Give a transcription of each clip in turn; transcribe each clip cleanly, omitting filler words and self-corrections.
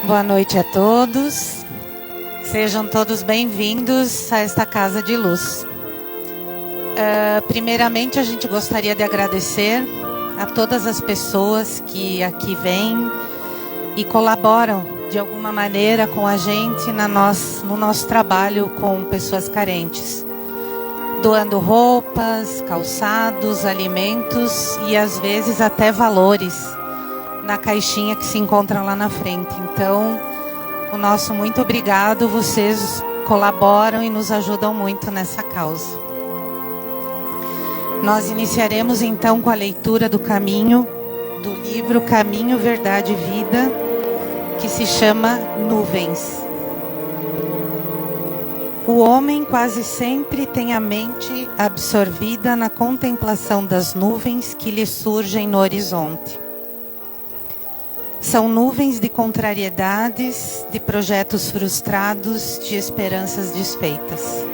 Boa noite a todos. Sejam todos bem-vindos a esta Casa de Luz. Primeiramente, a gente gostaria de agradecer a todas as pessoas que aqui vêm e colaboram de alguma maneira com a gente no nosso trabalho com pessoas carentes, doando roupas, calçados, alimentos e às vezes até valores na caixinha que se encontra lá na frente. Então, o nosso muito obrigado, vocês colaboram e nos ajudam muito nessa causa. Nós iniciaremos então com a leitura do livro Caminho, Verdade e Vida, que se chama Nuvens. O homem quase sempre tem a mente absorvida na contemplação das nuvens que lhe surgem no horizonte. São nuvens de contrariedades, de projetos frustrados, de esperanças desfeitas.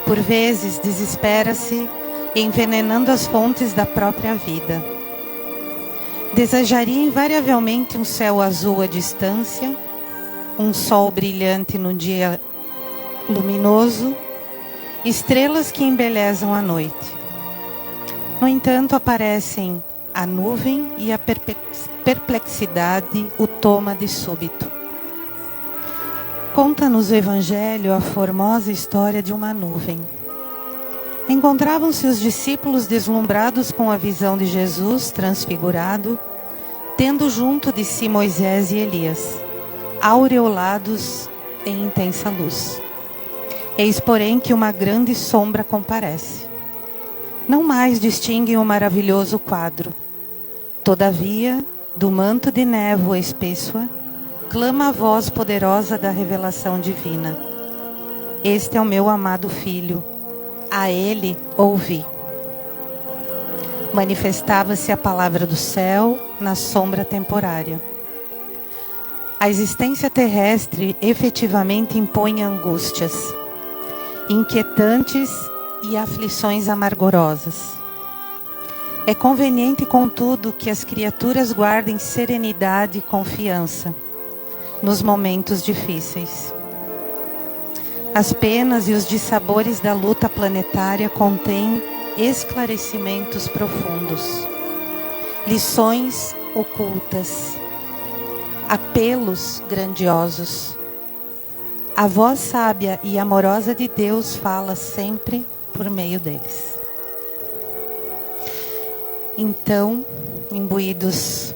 Por vezes, desespera-se, envenenando as fontes da própria vida. Desejaria invariavelmente um céu azul à distância, um sol brilhante no dia luminoso, estrelas que embelezam a noite. No entanto, aparecem a nuvem e a perplexidade o toma de súbito. Conta-nos o Evangelho a formosa história de uma nuvem. Encontravam-se os discípulos deslumbrados com a visão de Jesus transfigurado, tendo junto de si Moisés e Elias, aureolados em intensa luz. Eis, porém, que uma grande sombra comparece. Não mais distinguem o maravilhoso quadro. Todavia, do manto de névoa espessa, clama a voz poderosa da revelação divina. Este é o meu amado filho, a ele ouvi. Manifestava-se a palavra do céu na sombra temporária. A existência terrestre efetivamente impõe angústias, inquietantes e aflições amargorosas. É conveniente, contudo, que as criaturas guardem serenidade e confiança nos momentos difíceis. As penas e os dissabores da luta planetária contêm esclarecimentos profundos, lições ocultas, apelos grandiosos. A voz sábia e amorosa de Deus fala sempre por meio deles. Então, imbuídos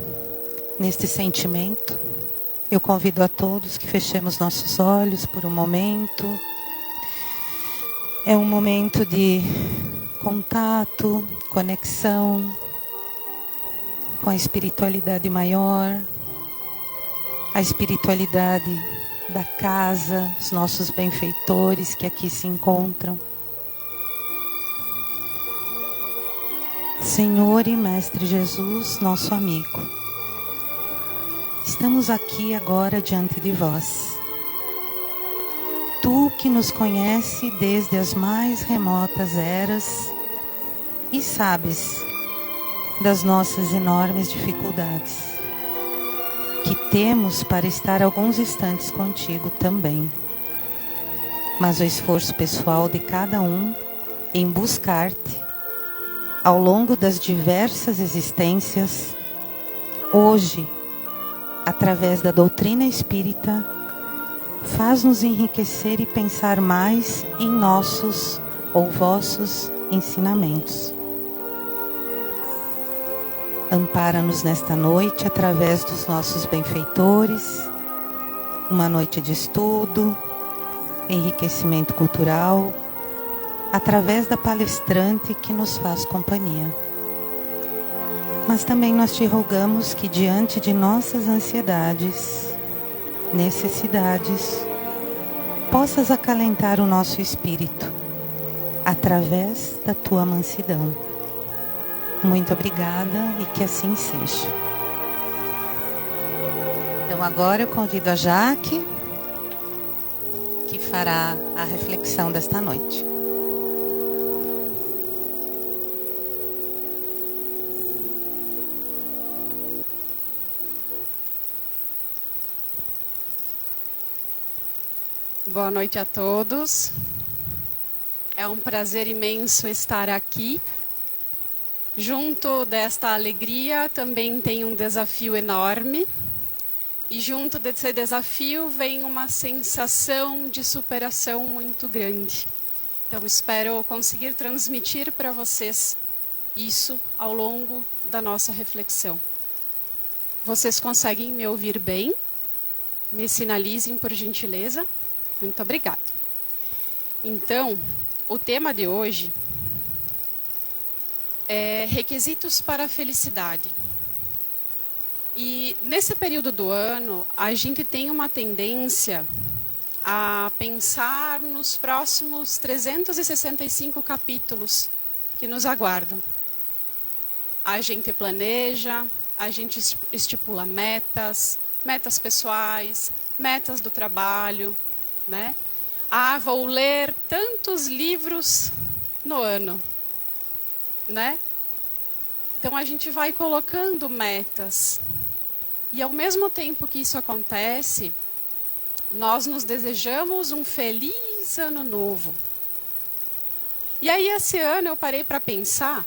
neste sentimento, eu convido a todos que fechemos nossos olhos por um momento. É um momento de contato, conexão com a espiritualidade maior, a espiritualidade da casa, os nossos benfeitores que aqui se encontram. Senhor e Mestre Jesus, nosso amigo, estamos aqui agora diante de vós. Tu que nos conhece desde as mais remotas eras e sabes das nossas enormes dificuldades, que temos para estar alguns instantes contigo também. Mas o esforço pessoal de cada um em buscar-te ao longo das diversas existências, hoje, através da doutrina espírita, faz-nos enriquecer e pensar mais em nossos ou vossos ensinamentos. Ampara-nos nesta noite através dos nossos benfeitores, uma noite de estudo, enriquecimento cultural, através da palestrante que nos faz companhia. Mas também nós te rogamos que diante de nossas ansiedades, necessidades, possas acalentar o nosso espírito, através da tua mansidão. Muito obrigada e que assim seja. Então agora eu convido a Jaque, que fará a reflexão desta noite. Boa noite a todos. É um prazer imenso estar aqui. Junto desta alegria também tem um desafio enorme. E junto desse desafio vem uma sensação de superação muito grande. Então espero conseguir transmitir para vocês isso ao longo da nossa reflexão. Vocês conseguem me ouvir bem? Me sinalizem, por gentileza. Muito obrigada. Então, o tema de hoje é requisitos para a felicidade. E nesse período do ano, a gente tem uma tendência a pensar nos próximos 365 capítulos que nos aguardam. A gente planeja, a gente estipula metas pessoais, metas do trabalho, né? Vou ler tantos livros no ano, né? Então a gente vai colocando metas. E ao mesmo tempo que isso acontece, nós nos desejamos um feliz ano novo. E aí esse ano eu parei para pensar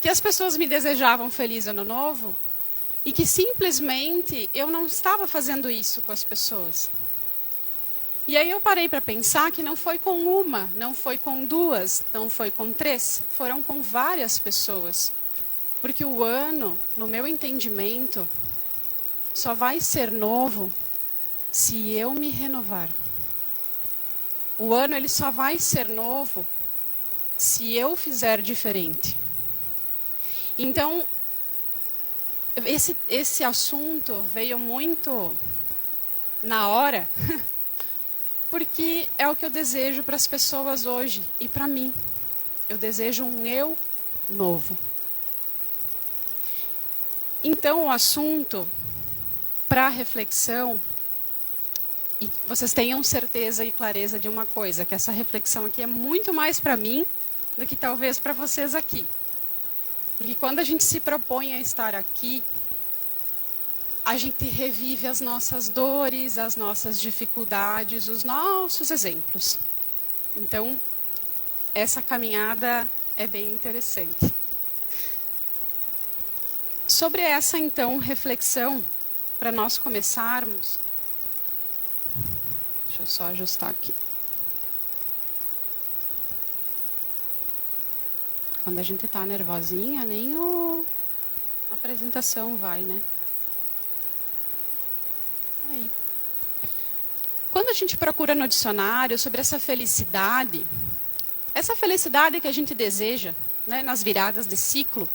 que as pessoas me desejavam um feliz ano novo e que simplesmente eu não estava fazendo isso com as pessoas. E aí eu parei para pensar que não foi com uma, não foi com duas, não foi com três, foram com várias pessoas. Porque o ano, no meu entendimento, só vai ser novo se eu me renovar. O ano ele só vai ser novo se eu fizer diferente. Então, esse assunto veio muito na hora, porque é o que eu desejo para as pessoas hoje e para mim. Eu desejo um eu novo. Então, o assunto para reflexão, e vocês tenham certeza e clareza de uma coisa, que essa reflexão aqui é muito mais para mim do que talvez para vocês aqui. Porque quando a gente se propõe a estar aqui, a gente revive as nossas dores, as nossas dificuldades, os nossos exemplos. Então, essa caminhada é bem interessante. Sobre essa, então, reflexão, para nós começarmos, deixa eu só ajustar aqui. Quando a gente está nervosinha, nem a apresentação vai, né? Aí. Quando a gente procura no dicionário sobre essa felicidade que a gente deseja, né, nas viradas de ciclo,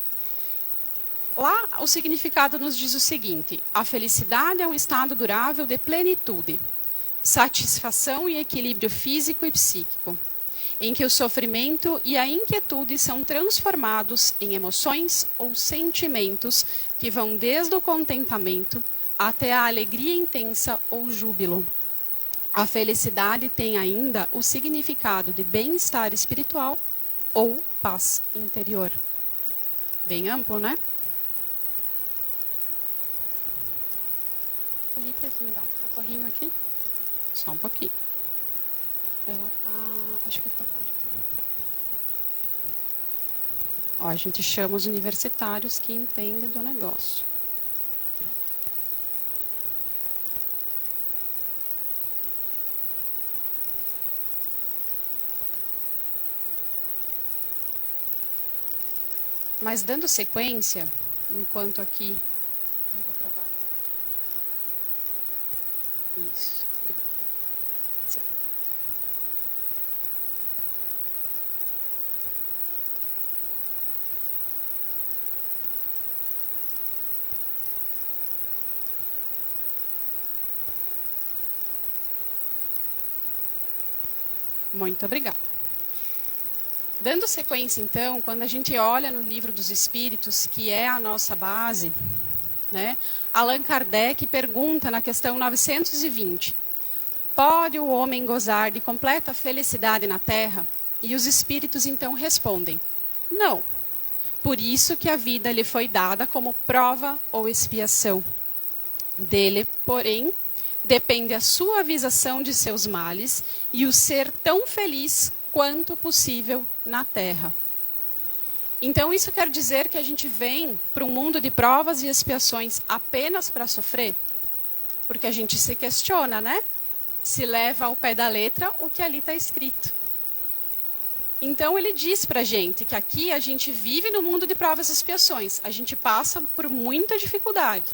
lá o significado nos diz o seguinte: a felicidade é um estado durável de plenitude, satisfação e equilíbrio físico e psíquico, em que o sofrimento e a inquietude são transformados em emoções ou sentimentos que vão desde o contentamento até a alegria intensa ou júbilo. A felicidade tem ainda o significado de bem-estar espiritual ou paz interior. Bem amplo, né? Felipe, você me dá um socorrinho aqui? Só um pouquinho. Ela tá... Acho que ficou congelada. Ó, a gente chama os universitários que entendem do negócio. Mas dando sequência, enquanto aqui... Isso. Muito obrigada. Dando sequência, então, quando a gente olha no Livro dos Espíritos, que é a nossa base, né, Allan Kardec pergunta na questão 920, pode o homem gozar de completa felicidade na Terra? E os Espíritos, então, respondem, não. Por isso que a vida lhe foi dada como prova ou expiação. Dele, porém, depende a suavização de seus males e o ser tão feliz quanto possível na terra. Então isso quer dizer que a gente vem para um mundo de provas e expiações apenas para sofrer? Porque a gente se questiona, né? Se leva ao pé da letra o que ali está escrito. Então ele diz para a gente que aqui a gente vive no mundo de provas e expiações. A gente passa por muita dificuldade.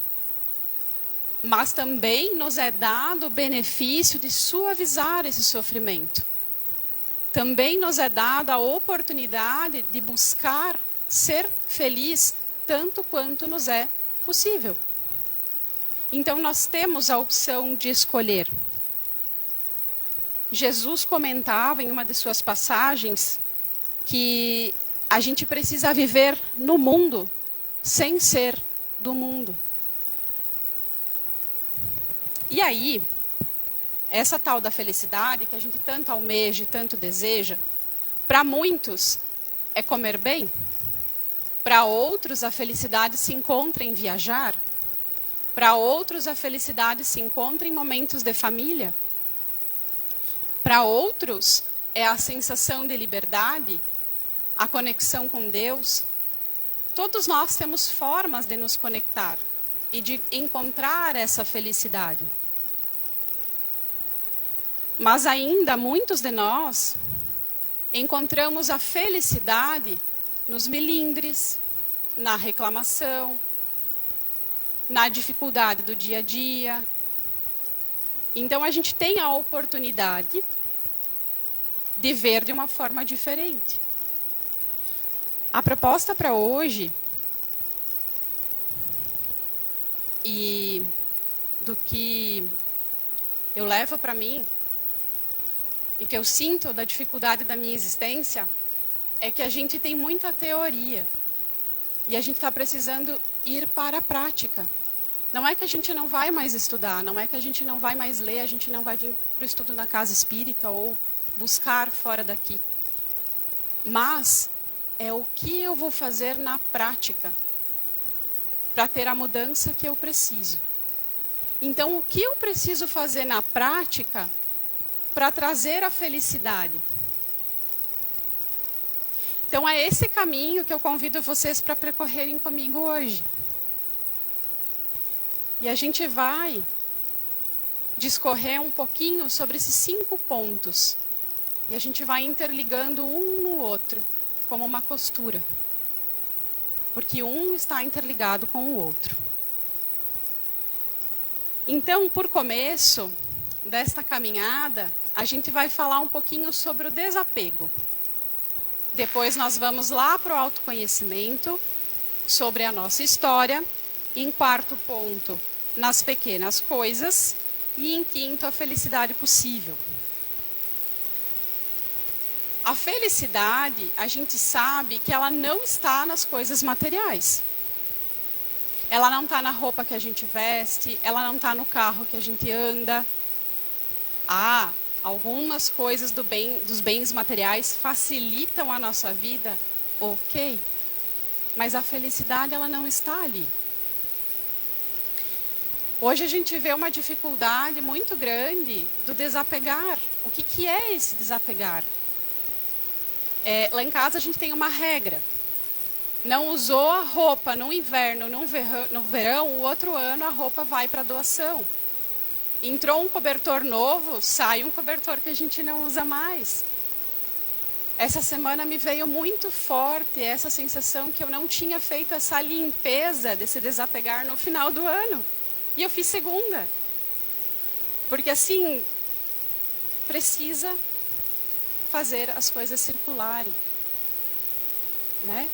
Mas também nos é dado o benefício de suavizar esse sofrimento. Também nos é dada a oportunidade de buscar ser feliz tanto quanto nos é possível. Então nós temos a opção de escolher. Jesus comentava em uma de suas passagens que a gente precisa viver no mundo sem ser do mundo. E aí, essa tal da felicidade que a gente tanto almeja e tanto deseja, para muitos é comer bem, para outros a felicidade se encontra em viajar, para outros a felicidade se encontra em momentos de família, para outros é a sensação de liberdade, a conexão com Deus. Todos nós temos formas de nos conectar e de encontrar essa felicidade. Mas ainda muitos de nós encontramos a felicidade nos melindres, na reclamação, na dificuldade do dia a dia. Então a gente tem a oportunidade de ver de uma forma diferente. A proposta para hoje e do que eu levo para mim e que eu sinto da dificuldade da minha existência é que a gente tem muita teoria e a gente está precisando ir para a prática. Não é que a gente não vai mais estudar, não é que a gente não vai mais ler, a gente não vai vir para o estudo na casa espírita ou buscar fora daqui. Mas é o que eu vou fazer na prática para ter a mudança que eu preciso. Então, o que eu preciso fazer na prática para trazer a felicidade? Então, é esse caminho que eu convido vocês para percorrerem comigo hoje. E a gente vai discorrer um pouquinho sobre esses 5 pontos. E a gente vai interligando um no outro, como uma costura. Porque um está interligado com o outro. Então, por começo desta caminhada, a gente vai falar um pouquinho sobre o desapego. Depois nós vamos lá para o autoconhecimento, sobre a nossa história. E em 4º ponto, nas pequenas coisas. E em 5º, a felicidade possível. A felicidade, a gente sabe que ela não está nas coisas materiais. Ela não está na roupa que a gente veste, ela não está no carro que a gente anda. Algumas coisas dos bens materiais facilitam a nossa vida, ok. Mas a felicidade, ela não está ali. Hoje a gente vê uma dificuldade muito grande do desapegar. O que é esse desapegar? Lá em casa a gente tem uma regra. Não usou a roupa no inverno, no verão, o outro ano a roupa vai para doação. Entrou um cobertor novo, sai um cobertor que a gente não usa mais. Essa semana me veio muito forte essa sensação que eu não tinha feito essa limpeza desse desapegar no final do ano. E eu fiz segunda. Porque assim, precisa fazer as coisas circularem. Né?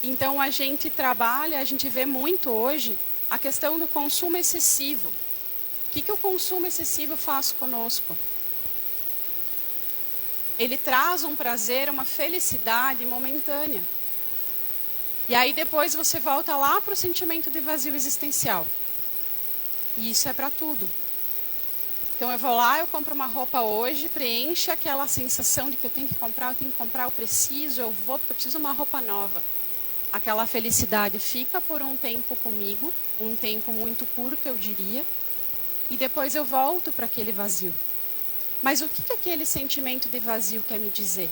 Então a gente trabalha, a gente vê muito hoje a questão do consumo excessivo. O que o consumo excessivo faz conosco? Ele traz um prazer, uma felicidade momentânea. E aí depois você volta lá para o sentimento de vazio existencial. E isso é para tudo. Então eu vou lá, eu compro uma roupa hoje, preenche aquela sensação de que eu tenho que comprar, eu preciso, eu preciso de uma roupa nova. Aquela felicidade fica por um tempo comigo, um tempo muito curto, eu diria. e depois eu volto para aquele vazio. Mas o que aquele sentimento de vazio quer me dizer?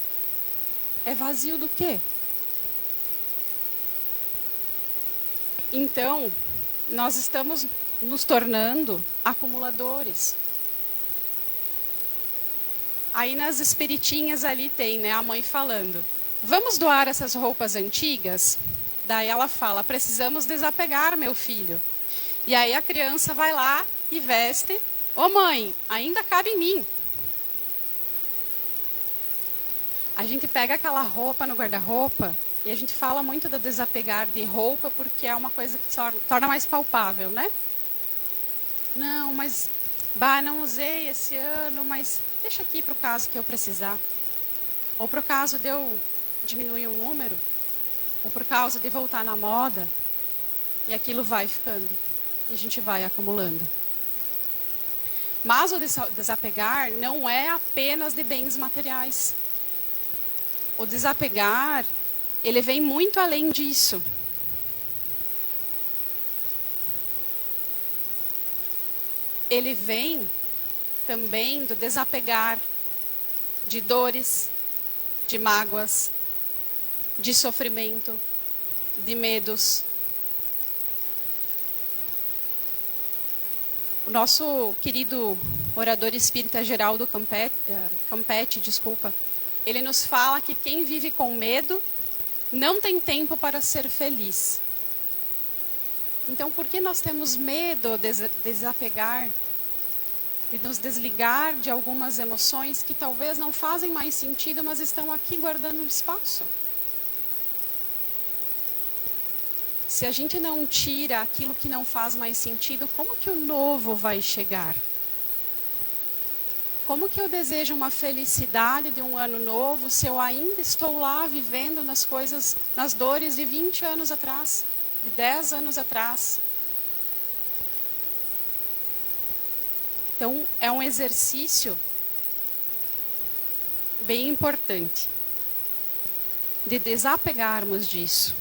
É vazio do quê? Então, nós estamos nos tornando acumuladores. Aí nas espiritinhas ali tem, né, a mãe falando: vamos doar essas roupas antigas? Daí ela fala: precisamos desapegar, meu filho. E aí a criança vai lá e veste. Ô mãe, ainda cabe em mim. A gente pega aquela roupa no guarda-roupa e a gente fala muito do desapegar de roupa porque é uma coisa que torna mais palpável, né? Não, mas não usei esse ano, mas deixa aqui para o caso que eu precisar. Ou para o caso de eu diminuir o número, ou por causa de voltar na moda. E aquilo vai ficando. E a gente vai acumulando. Mas o desapegar não é apenas de bens materiais. O desapegar, ele vem muito além disso. Ele vem também do desapegar de dores, de mágoas, de sofrimento, de medos. O nosso querido orador espírita Geraldo Campetti, ele nos fala que quem vive com medo não tem tempo para ser feliz. Então, por que nós temos medo de desapegar, de nos desligar de algumas emoções que talvez não fazem mais sentido, mas estão aqui guardando um espaço? Se a gente não tira aquilo que não faz mais sentido, como que o novo vai chegar? Como que eu desejo uma felicidade de um ano novo se eu ainda estou lá vivendo nas coisas, nas dores de 20 anos atrás, de 10 anos atrás? Então, é um exercício bem importante de desapegarmos disso.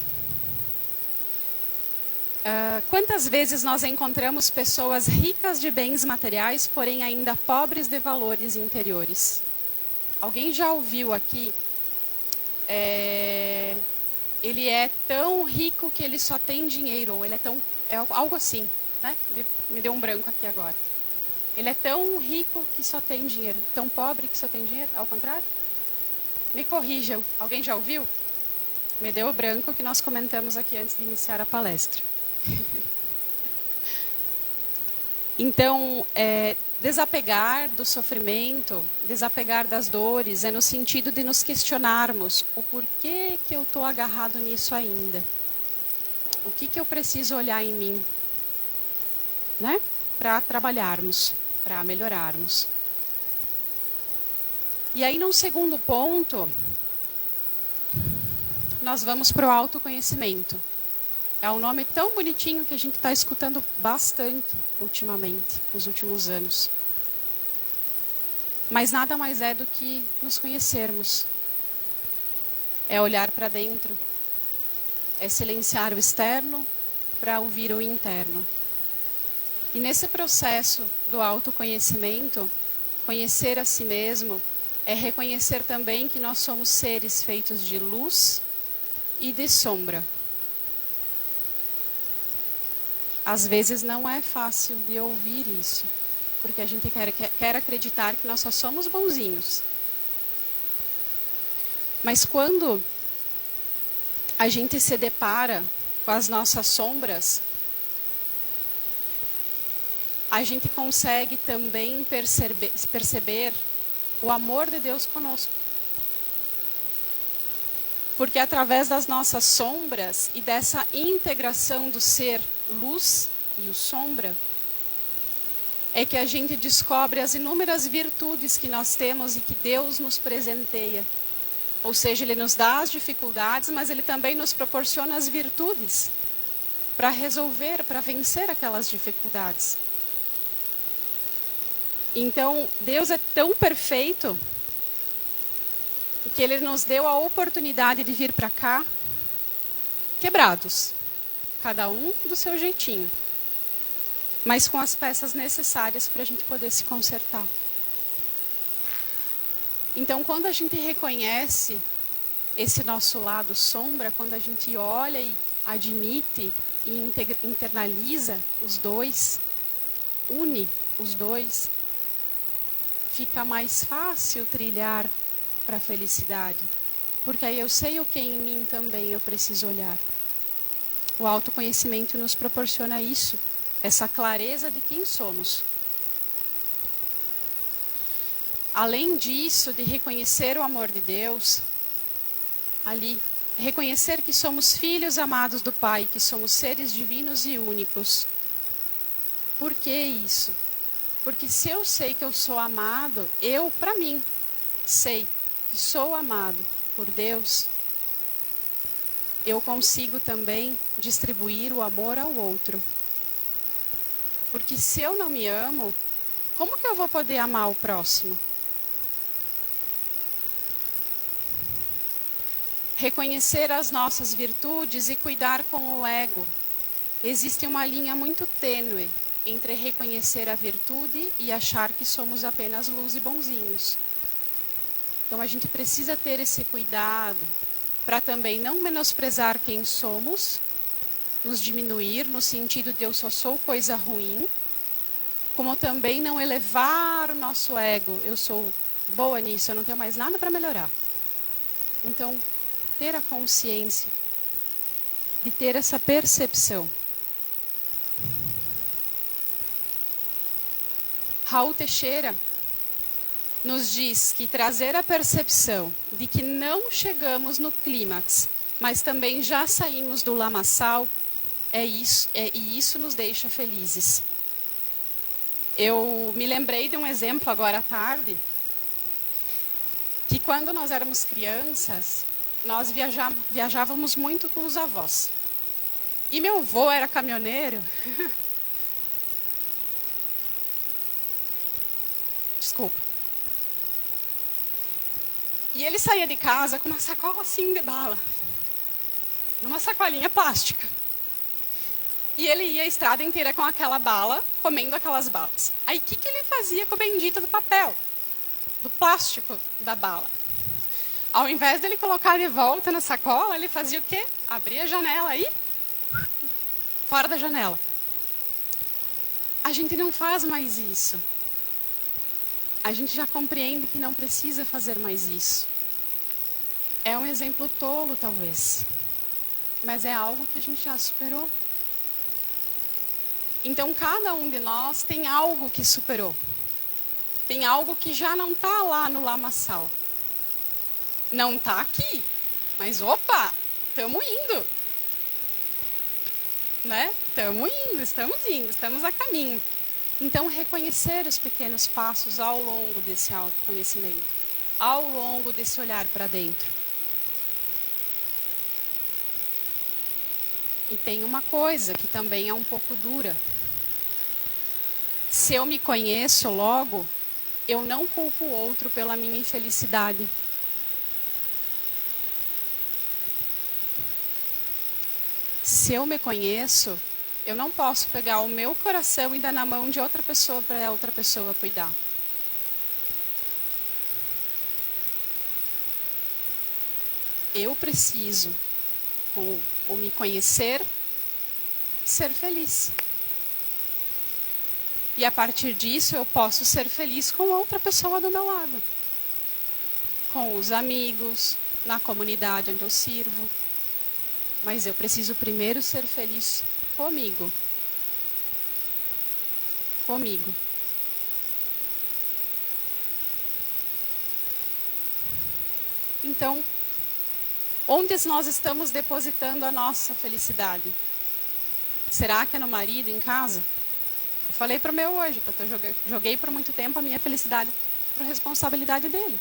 Quantas vezes nós encontramos pessoas ricas de bens materiais, porém ainda pobres de valores interiores? Alguém já ouviu aqui? Ele é tão rico que ele só tem dinheiro, ou ele é tão... É algo assim, né? Me deu um branco aqui agora. Ele é tão rico que só tem dinheiro, tão pobre que só tem dinheiro, ao contrário? Me corrijam, alguém já ouviu? Me deu o branco que nós comentamos aqui antes de iniciar a palestra. Então, desapegar do sofrimento, desapegar das dores, é no sentido de nos questionarmos o porquê que eu estou agarrado nisso ainda. O que eu preciso olhar em mim, né? Para trabalharmos, para melhorarmos. E aí, num segundo ponto, nós vamos para o autoconhecimento. É um nome tão bonitinho que a gente está escutando bastante ultimamente, nos últimos anos. Mas nada mais é do que nos conhecermos. É olhar para dentro. É silenciar o externo para ouvir o interno. E nesse processo do autoconhecimento, conhecer a si mesmo é reconhecer também que nós somos seres feitos de luz e de sombra. Às vezes não é fácil de ouvir isso, porque a gente quer acreditar que nós só somos bonzinhos. Mas quando a gente se depara com as nossas sombras, a gente consegue também perceber o amor de Deus conosco. Porque através das nossas sombras e dessa integração do ser luz e o sombra, é que a gente descobre as inúmeras virtudes que nós temos e que Deus nos presenteia. Ou seja, Ele nos dá as dificuldades, mas Ele também nos proporciona as virtudes para resolver, para vencer aquelas dificuldades. Então, Deus é tão perfeito que Ele nos deu a oportunidade de vir para cá quebrados, cada um do seu jeitinho. mas com as peças necessárias para a gente poder se consertar. Então, quando a gente reconhece esse nosso lado sombra, quando a gente olha e admite e internaliza os dois, une os dois, fica mais fácil trilhar para a felicidade. Porque aí eu sei o que em mim também eu preciso olhar. O autoconhecimento nos proporciona isso, essa clareza de quem somos. Além disso, de reconhecer o amor de Deus, ali, reconhecer que somos filhos amados do Pai, que somos seres divinos e únicos. Por que isso? Porque se eu sei que eu sou amado, eu, para mim, sei que sou amado por Deus, eu consigo também distribuir o amor ao outro. Porque se eu não me amo, como que eu vou poder amar o próximo? Reconhecer as nossas virtudes e cuidar com o ego. Existe uma linha muito tênue entre reconhecer a virtude e achar que somos apenas luz e bonzinhos. Então a gente precisa ter esse cuidado para também não menosprezar quem somos, nos diminuir no sentido de eu só sou coisa ruim, como também não elevar o nosso ego, eu sou boa nisso, eu não tenho mais nada para melhorar. Então, ter a consciência de ter essa percepção. Raul Teixeira nos diz que trazer a percepção de que não chegamos no clímax, mas também já saímos do lamaçal, e isso nos deixa felizes. Eu me lembrei de um exemplo agora à tarde, que quando nós éramos crianças, nós viajávamos muito com os avós. E meu avô era caminhoneiro. Desculpa. E ele saía de casa com uma sacola assim de bala. Numa sacolinha plástica. E ele ia a estrada inteira com aquela bala, comendo aquelas balas. Aí o que ele fazia com o bendito do papel? Do plástico da bala? Ao invés dele colocar de volta na sacola, ele fazia o quê? Abria a janela e fora da janela. A gente não faz mais isso. A gente já compreende que não precisa fazer mais isso. É um exemplo tolo, talvez. Mas é algo que a gente já superou. Então, cada um de nós tem algo que superou. Tem algo que já não está lá no lamaçal. Não está aqui. Mas, opa, estamos indo. Né? Estamos a caminho. Então, reconhecer os pequenos passos ao longo desse autoconhecimento, ao longo desse olhar para dentro. E tem uma coisa que também é um pouco dura. Se eu me conheço logo, eu não culpo o outro pela minha infelicidade. Se eu me conheço, eu não posso pegar o meu coração e dar na mão de outra pessoa para outra pessoa cuidar. Eu preciso, com o me conhecer, ser feliz. E a partir disso eu posso ser feliz com outra pessoa do meu lado. Com os amigos, na comunidade onde eu sirvo. Mas eu preciso primeiro ser feliz comigo. Comigo. Então, onde nós estamos depositando a nossa felicidade? Será que é no marido, em casa? Eu falei para o meu hoje, porque eu joguei por muito tempo a minha felicidade por responsabilidade dele.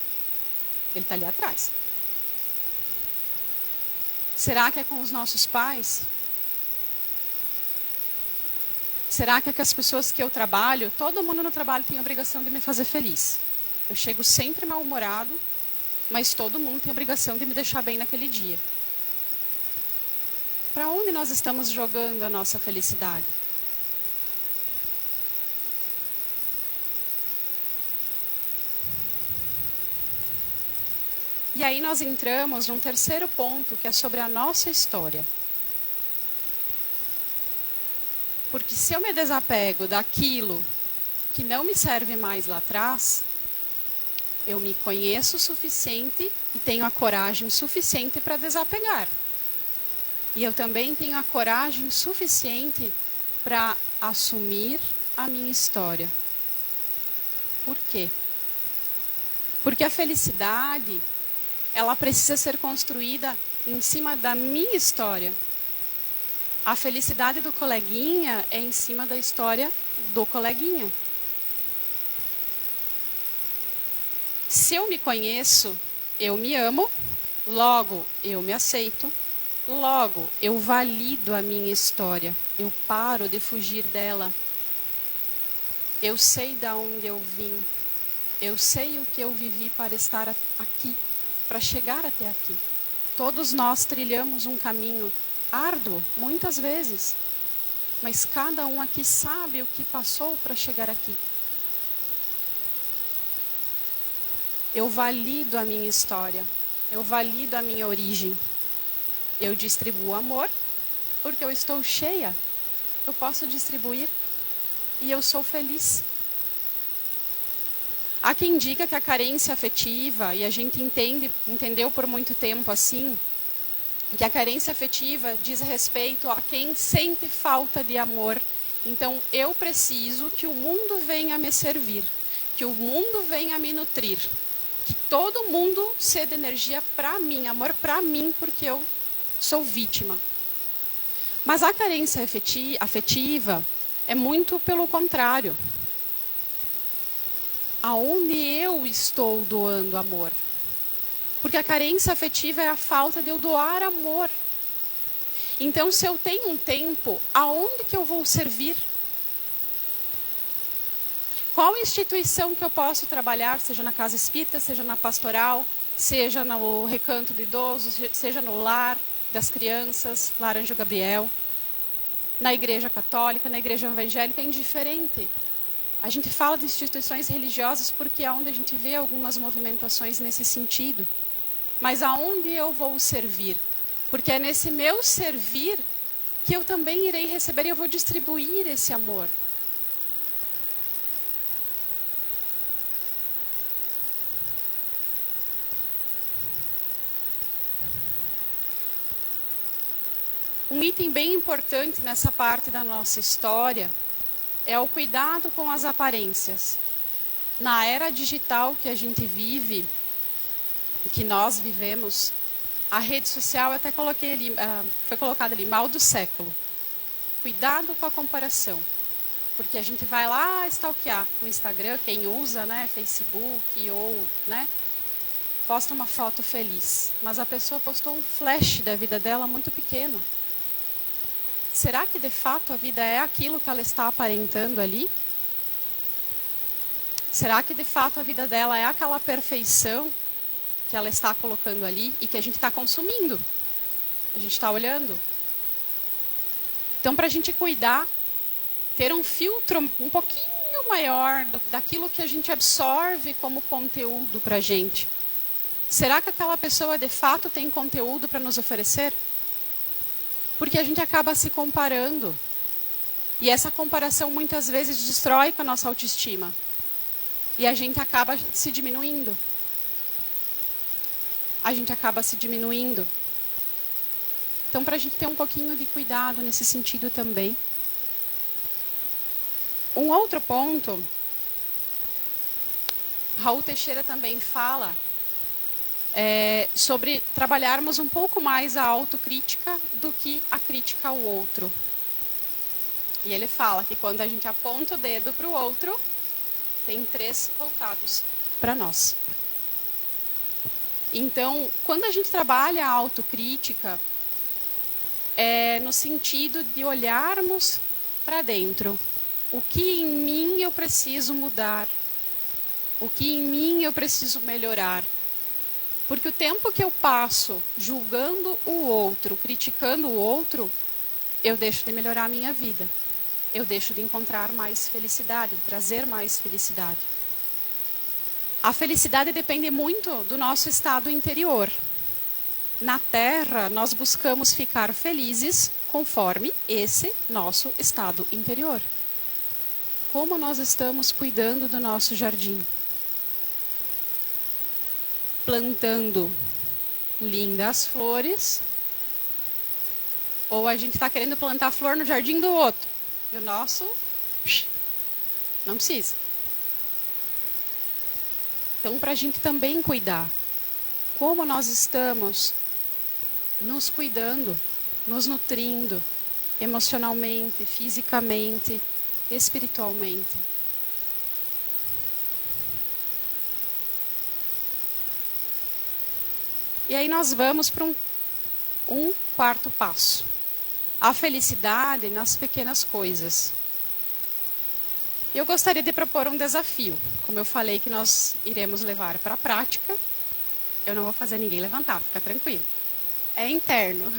Ele está ali atrás. Será que é com os nossos pais? Será que é com as pessoas que eu trabalho? Todo mundo no trabalho tem a obrigação de me fazer feliz. Eu chego sempre mal-humorado, mas todo mundo tem a obrigação de me deixar bem naquele dia. Para onde nós estamos jogando a nossa felicidade? E aí nós entramos num terceiro ponto, que é sobre a nossa história. Porque se eu me desapego daquilo que não me serve mais lá atrás, eu me conheço o suficiente e tenho a coragem suficiente para desapegar. E eu também tenho a coragem suficiente para assumir a minha história. Por quê? Porque a felicidade, ela precisa ser construída em cima da minha história. A felicidade do coleguinha é em cima da história do coleguinha. Se eu me conheço, eu me amo, logo eu me aceito, logo eu valido a minha história, eu paro de fugir dela. Eu sei de onde eu vim, eu sei o que eu vivi para estar aqui, para chegar até aqui. Todos nós trilhamos um caminho árduo, muitas vezes, mas cada um aqui sabe o que passou para chegar aqui. Eu valido a minha história, eu valido a minha origem. Eu distribuo amor, porque eu estou cheia. Eu posso distribuir e eu sou feliz. Há quem diga que a carência afetiva, e a gente entendeu por muito tempo assim, que a carência afetiva diz respeito a quem sente falta de amor. Então, eu preciso que o mundo venha me servir, que o mundo venha me nutrir, que todo mundo ceda energia para mim, amor para mim, porque eu sou vítima. Mas a carência afetiva é muito pelo contrário. Aonde eu estou doando amor? Porque a carência afetiva é a falta de eu doar amor. Então, se eu tenho um tempo, aonde que eu vou servir? Qual instituição que eu posso trabalhar, seja na casa espírita, seja na pastoral, seja no recanto do idoso, seja no lar das crianças, Lar Anjo Gabriel, na igreja católica, na igreja evangélica, é indiferente. A gente fala de instituições religiosas porque é onde a gente vê algumas movimentações nesse sentido. Mas aonde eu vou servir? Porque é nesse meu servir que eu também irei receber e eu vou distribuir esse amor. Um item bem importante nessa parte da nossa história é o cuidado com as aparências. Na era digital que a gente vive, que nós vivemos, a rede social, eu até coloquei ali, foi colocada ali, mal do século. Cuidado com a comparação. Porque a gente vai lá stalkear o Instagram, quem usa, né, Facebook ou, né, posta uma foto feliz. Mas a pessoa postou um flash da vida dela muito pequeno. Será que de fato a vida é aquilo que ela está aparentando ali? Será que de fato a vida dela é aquela perfeição que ela está colocando ali e que a gente está consumindo? A gente está olhando? Então, para a gente cuidar, ter um filtro um pouquinho maior daquilo que a gente absorve como conteúdo para a gente. Será que aquela pessoa de fato tem conteúdo para nos oferecer? Porque a gente acaba se comparando. E essa comparação muitas vezes destrói com a nossa autoestima. E a gente acaba se diminuindo. A gente acaba se diminuindo. Então, para a gente ter um pouquinho de cuidado nesse sentido também. Um outro ponto, Raul Teixeira também fala sobre trabalharmos um pouco mais a autocrítica do que a crítica ao outro. E ele fala que quando a gente aponta o dedo para o outro, tem 3 voltados para nós. Então, quando a gente trabalha a autocrítica, é no sentido de olharmos para dentro. O que em mim eu preciso mudar? O que em mim eu preciso melhorar? Porque o tempo que eu passo julgando o outro, criticando o outro, eu deixo de melhorar a minha vida. Eu deixo de encontrar mais felicidade, de trazer mais felicidade. A felicidade depende muito do nosso estado interior. Na Terra, nós buscamos ficar felizes conforme esse nosso estado interior. Como nós estamos cuidando do nosso jardim? Plantando lindas flores, ou a gente está querendo plantar flor no jardim do outro, e o nosso, não precisa. Então, para a gente também cuidar, como nós estamos nos cuidando, nos nutrindo, emocionalmente, fisicamente, espiritualmente. E aí nós vamos para um quarto passo. A felicidade nas pequenas coisas. Eu gostaria de propor um desafio. Como eu falei que nós iremos levar para a prática, eu não vou fazer ninguém levantar, fica tranquilo. É interno.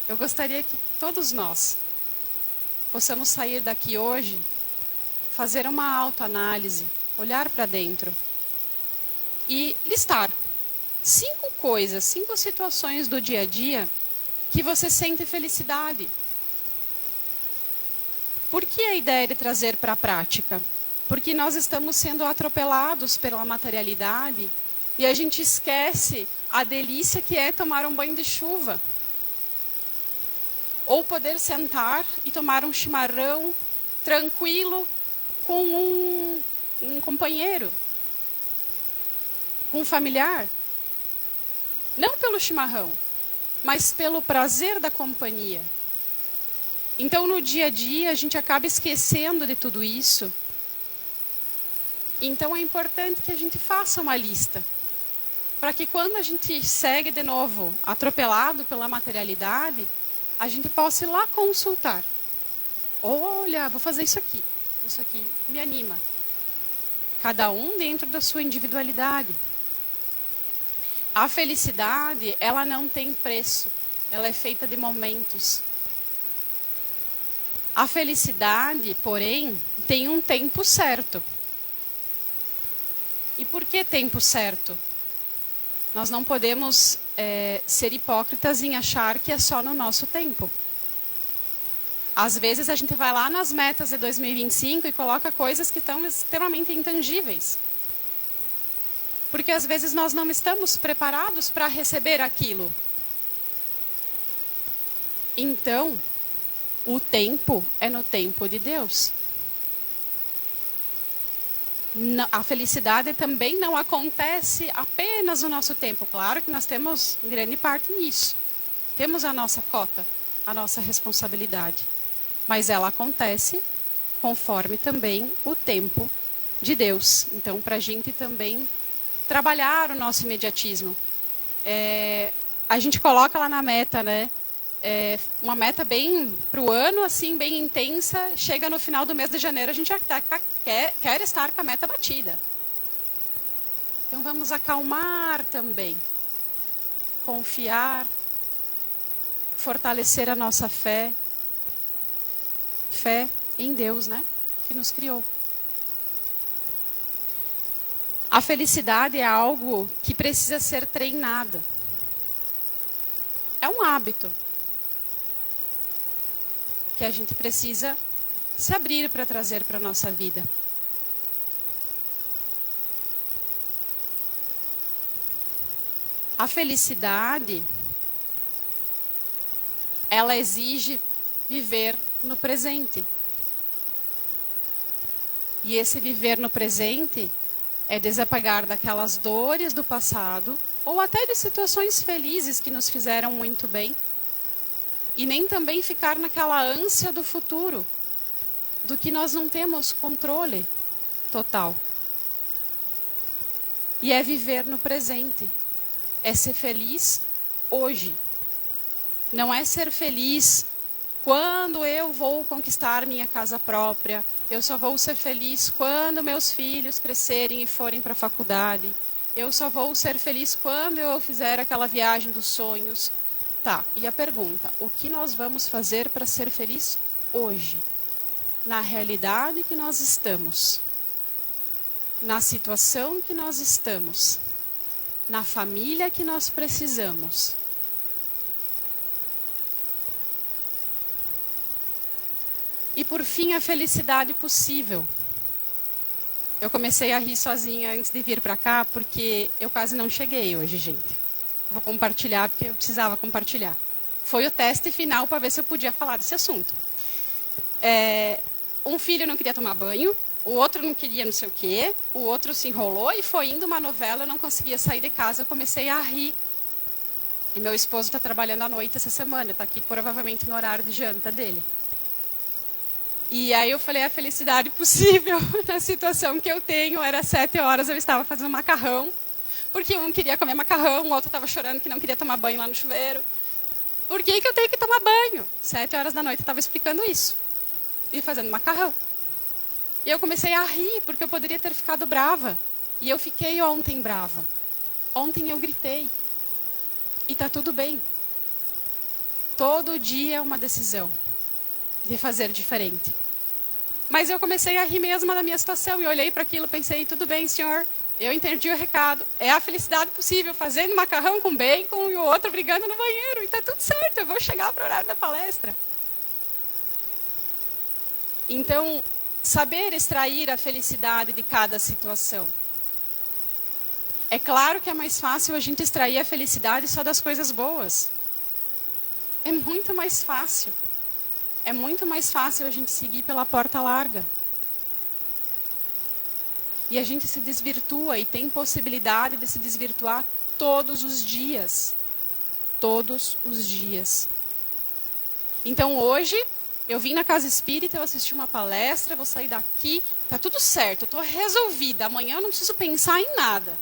Eu gostaria que todos nós possamos sair daqui hoje, fazer uma autoanálise, olhar para dentro e listar 5 coisas, 5 situações do dia a dia que você sente felicidade. Por que a ideia de trazer para a prática? Porque nós estamos sendo atropelados pela materialidade e a gente esquece a delícia que é tomar um banho de chuva. Ou poder sentar e tomar um chimarrão tranquilo com um companheiro, um familiar. Não pelo chimarrão, mas pelo prazer da companhia. Então, no dia a dia, a gente acaba esquecendo de tudo isso. Então, é importante que a gente faça uma lista. Para que quando a gente segue de novo, atropelado pela materialidade, a gente possa ir lá consultar. Olha, vou fazer isso aqui me anima. Cada um dentro da sua individualidade. A felicidade, ela não tem preço. Ela é feita de momentos. A felicidade, porém, tem um tempo certo. E por que tempo certo? Nós não podemos ser hipócritas em achar que é só no nosso tempo. Às vezes a gente vai lá nas metas de 2025 e coloca coisas que estão extremamente intangíveis. Porque às vezes nós não estamos preparados para receber aquilo. Então, o tempo é no tempo de Deus. A felicidade também não acontece apenas no nosso tempo. Claro que nós temos grande parte nisso. Temos a nossa cota, a nossa responsabilidade. Mas ela acontece conforme também o tempo de Deus. Então, para a gente também trabalhar o nosso imediatismo. A gente coloca lá na meta, né? Uma meta bem para o ano, assim, bem intensa. Chega no final do mês de janeiro, a gente já quer estar com a meta batida. Então vamos acalmar também. Confiar. Fortalecer a nossa fé. Fé em Deus, né? Que nos criou. A felicidade é algo que precisa ser treinada. É um hábito que a gente precisa se abrir para trazer para a nossa vida. A felicidade, ela exige viver no presente. E esse viver no presente é desapegar daquelas dores do passado ou até de situações felizes que nos fizeram muito bem. E nem também ficar naquela ânsia do futuro, do que nós não temos controle total. E é viver no presente. É ser feliz hoje. Não é ser feliz quando eu vou conquistar minha casa própria. Eu só vou ser feliz quando meus filhos crescerem e forem para a faculdade. Eu só vou ser feliz quando eu fizer aquela viagem dos sonhos. Tá, e a pergunta, o que nós vamos fazer para ser feliz hoje? Na realidade que nós estamos. na situação que nós estamos, na família que nós precisamos. E por fim, a felicidade possível. Eu comecei a rir sozinha antes de vir para cá, porque eu quase não cheguei hoje, gente. Vou compartilhar, porque eu precisava compartilhar. Foi o teste final para ver se eu podia falar desse assunto. Um filho não queria tomar banho, o outro não queria não sei o quê, o outro se enrolou e foi indo uma novela, eu não conseguia sair de casa, eu comecei a rir. E meu esposo está trabalhando à noite essa semana, está aqui provavelmente no horário de janta dele. E aí eu falei, a felicidade possível na situação que eu tenho, era 7 horas, eu estava fazendo macarrão, porque um queria comer macarrão, o outro estava chorando que não queria tomar banho lá no chuveiro. Por que eu tenho que tomar banho? 7 horas da noite eu estava explicando isso. E fazendo macarrão. E eu comecei a rir, porque eu poderia ter ficado brava. E eu fiquei ontem brava. Ontem eu gritei. E está tudo bem. Todo dia é uma decisão de fazer diferente. Mas eu comecei a rir mesmo da minha situação. E olhei para aquilo e pensei, tudo bem, senhor. Eu entendi o recado. É a felicidade possível, fazendo macarrão com bacon e o outro brigando no banheiro. E está tudo certo, eu vou chegar para o horário da palestra. Então, saber extrair a felicidade de cada situação. É claro que é mais fácil a gente extrair a felicidade só das coisas boas. É muito mais fácil. É muito mais fácil a gente seguir pela porta larga. E a gente se desvirtua e tem possibilidade de se desvirtuar todos os dias. Todos os dias. Então hoje, eu vim na casa espírita, eu assisti uma palestra, vou sair daqui, tá tudo certo, eu estou resolvida. Amanhã eu não preciso pensar em nada.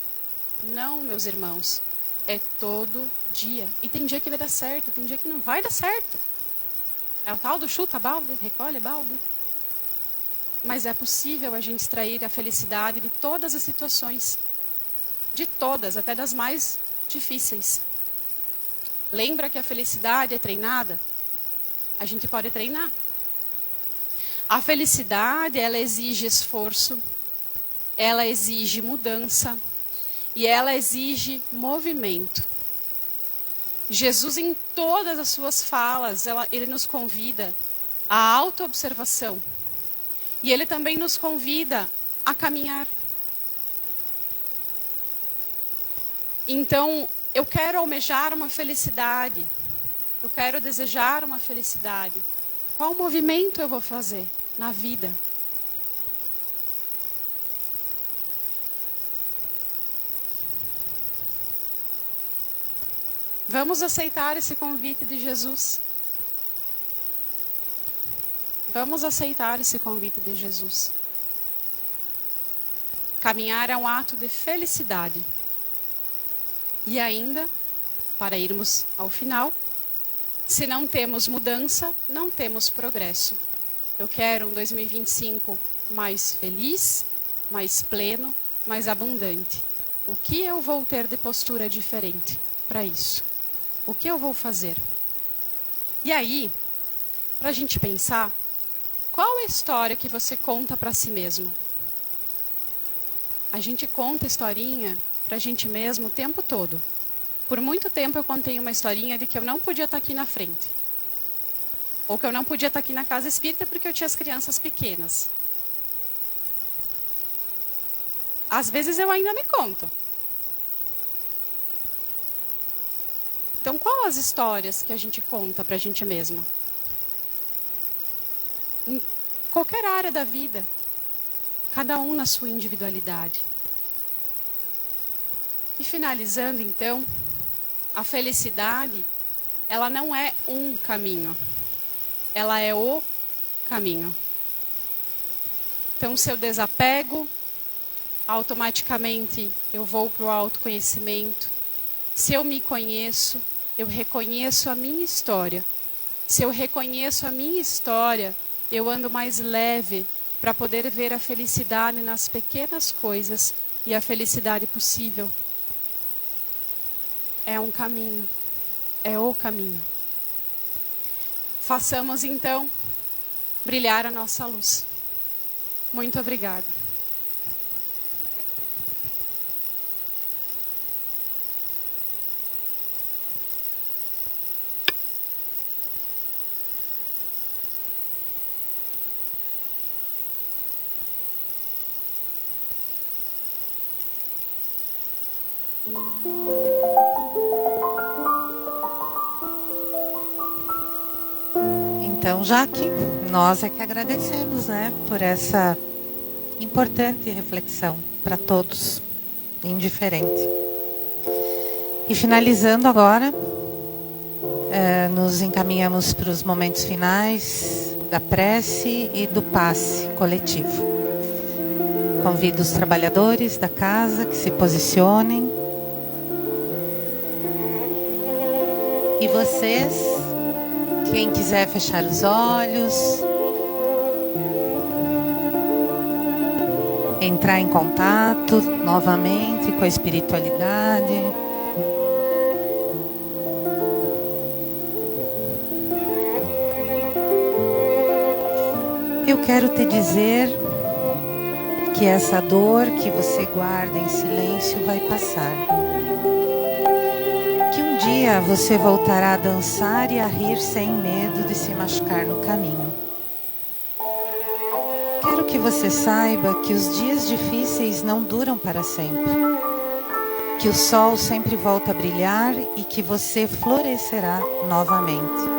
Não, meus irmãos, é todo dia. E tem dia que vai dar certo, tem dia que não vai dar certo. É o tal do chuta balde, recolhe balde. Mas é possível a gente extrair a felicidade de todas as situações. De todas, até das mais difíceis. Lembra que a felicidade é treinada? A gente pode treinar. A felicidade, ela exige esforço, ela exige mudança e ela exige movimento. Jesus, em todas as suas falas, ele nos convida à autoobservação. E ele também nos convida a caminhar. Então, eu quero almejar uma felicidade. Eu quero desejar uma felicidade. Qual movimento eu vou fazer na vida? Vamos aceitar esse convite de Jesus. Vamos aceitar esse convite de Jesus. Caminhar é um ato de felicidade. E ainda, para irmos ao final, se não temos mudança, não temos progresso. Eu quero um 2025 mais feliz, mais pleno, mais abundante. O que eu vou ter de postura diferente para isso? O que eu vou fazer? E aí, para a gente pensar, qual é a história que você conta para si mesmo? A gente conta historinha para a gente mesmo o tempo todo. Por muito tempo eu contei uma historinha de que eu não podia estar aqui na frente. Ou que eu não podia estar aqui na casa espírita porque eu tinha as crianças pequenas. Às vezes eu ainda me conto. Então, qual as histórias que a gente conta para a gente mesma? Em qualquer área da vida. Cada um na sua individualidade. E finalizando, então, a felicidade, ela não é um caminho. Ela é o caminho. Então, se eu desapego, automaticamente eu vou para o autoconhecimento. Se eu me conheço, eu reconheço a minha história. Se eu reconheço a minha história, eu ando mais leve para poder ver a felicidade nas pequenas coisas e a felicidade possível. É um caminho, é o caminho. Façamos então brilhar a nossa luz. Muito obrigada. Então, Jaque, nós é que agradecemos, né, por essa importante reflexão para todos, indiferente. E finalizando agora, nos encaminhamos para os momentos finais da prece e do passe coletivo. Convido os trabalhadores da casa que se posicionem. E vocês, quem quiser fechar os olhos, entrar em contato novamente com a espiritualidade. Eu quero te dizer que essa dor que você guarda em silêncio vai passar. Que um dia você voltará a dançar e a rir sem medo de se machucar no caminho. Quero que você saiba que os dias difíceis não duram para sempre. Que o sol sempre volta a brilhar e que você florescerá novamente.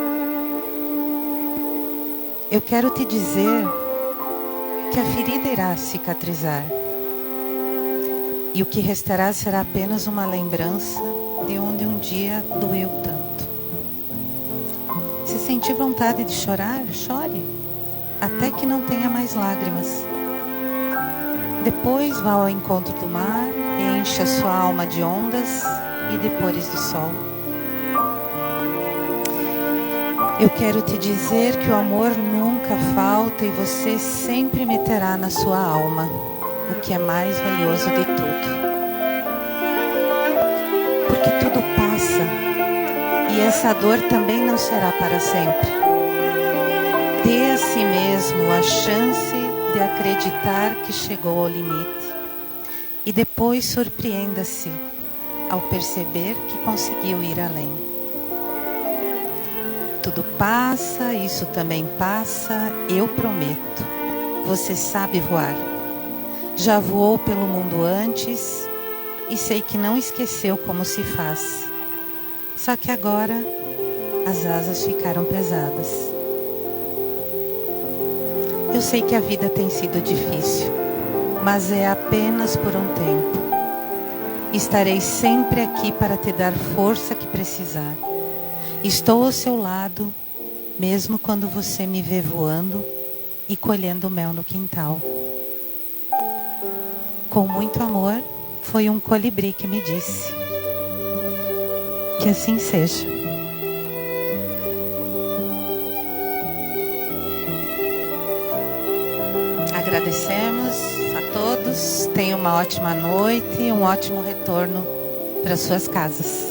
Eu quero te dizer que a ferida irá cicatrizar. E o que restará será apenas uma lembrança de onde um dia doeu tanto. Se sentir vontade de chorar, chore, até que não tenha mais lágrimas. Depois vá ao encontro do mar, encha sua alma de ondas e de pôres do sol. Eu quero te dizer que o amor nunca falta e você sempre me terá na sua alma, o que é mais valioso de tudo. Porque tudo passa e essa dor também não será para sempre. Dê a si mesmo a chance de acreditar que chegou ao limite e depois surpreenda-se ao perceber que conseguiu ir além. Tudo passa, isso também passa, eu prometo. Você sabe voar. Já voou pelo mundo antes e sei que não esqueceu como se faz. Só que agora as asas ficaram pesadas. Eu sei que a vida tem sido difícil, mas é apenas por um tempo. Estarei sempre aqui para te dar força que precisar. Estou ao seu lado, mesmo quando você me vê voando e colhendo mel no quintal. Com muito amor, foi um colibri que me disse. Que assim seja. Agradecemos a todos. Tenham uma ótima noite e um ótimo retorno para suas casas.